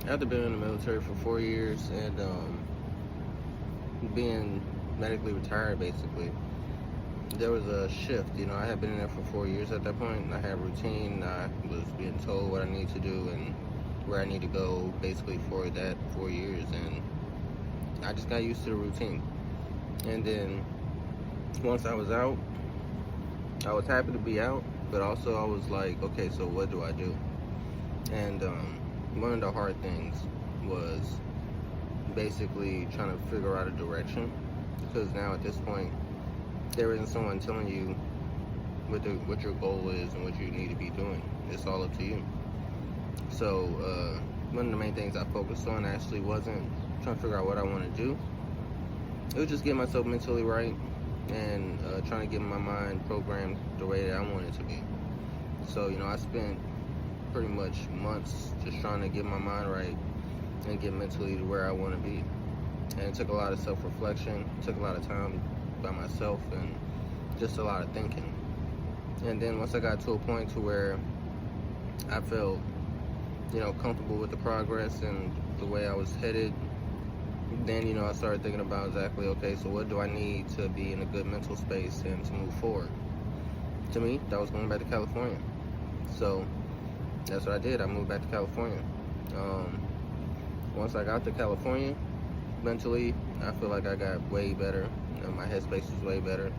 After being in the military for 4 years and being medically retired, basically, there was a shift. I had been in there for 4 years at that point, and I had routine. I was being told what I need to do and where I need to go, basically, for that 4 years, and I just got used to the routine. And then once I was out, I was happy to be out, but also I was like, okay, so what do I do? And one of the hard things was basically trying to figure out a direction, because now at this point, there isn't someone telling you what your goal is and what you need to be doing. It's all up to you. So one of the main things I focused on actually wasn't trying to figure out what I want to do. It was just getting myself mentally right and trying to get my mind programmed the way that I want it to be. So, I spent pretty much months just trying to get my mind right and get mentally to where I want to be. And it took a lot of self-reflection, took a lot of time by myself, and just a lot of thinking. And then once I got to a point to where I felt, comfortable with the progress and the way I was headed, then, I started thinking about exactly, okay, so what do I need to be in a good mental space and to move forward? To me, that was going back to California. So that's what I did. I moved back to California. Once I got to California, mentally, I feel like I got way better. My headspace was way better.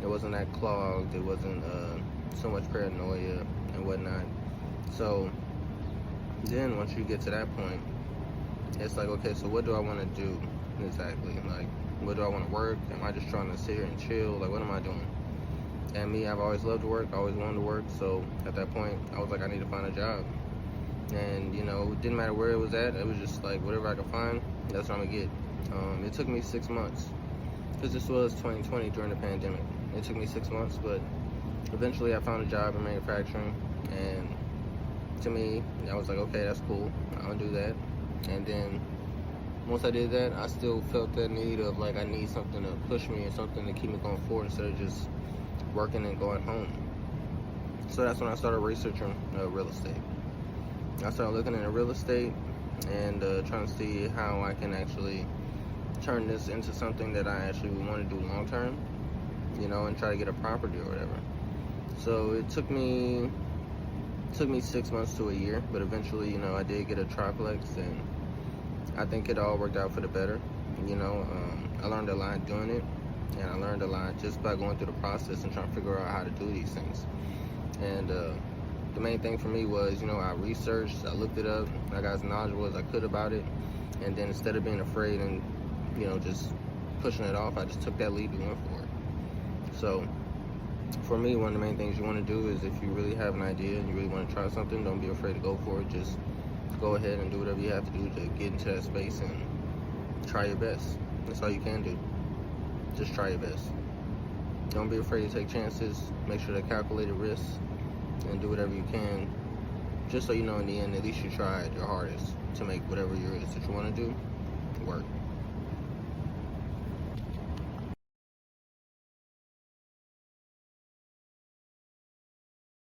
It wasn't that clogged. It wasn't so much paranoia and whatnot. So then once you get to that point, it's like, okay, so what do I want to do exactly? Like, what do I want to work? Am I just trying to sit here and chill? Like, what am I doing? And me, I've always loved to work, always wanted to work. So at that point, I was like, I need to find a job. And, it didn't matter where it was at. It was just like, whatever I could find, that's what I'm going to get. It took me 6 months, because this was 2020 during the pandemic. It took me 6 months, but eventually I found a job in manufacturing. And to me, I was like, okay, that's cool. I'll do that. And then once I did that, I still felt that need of, like, I need something to push me and something to keep me going forward instead of just working and going home. So that's when I started researching real estate. I started looking into real estate and trying to see how I can actually turn this into something that I actually would want to do long term, and try to get a property or whatever. So it took me 6 months to a year, but eventually, I did get a triplex, and I think it all worked out for the better. I learned a lot doing it, and I learned a lot just by going through the process and trying to figure out how to do these things. And the main thing for me was, I researched, I looked it up, I got as knowledgeable as I could about it, and then instead of being afraid and, just pushing it off, I just took that leap and went for it. So for me, one of the main things you want to do is, if you really have an idea and you really want to try something, don't be afraid to go for it. Just go ahead and do whatever you have to do to get into that space and try your best. That's all you can do. Just try your best. Don't be afraid to take chances. Make sure to calculate the risks and do whatever you can, just so in the end, at least you tried your hardest to make whatever it is that you want to do work.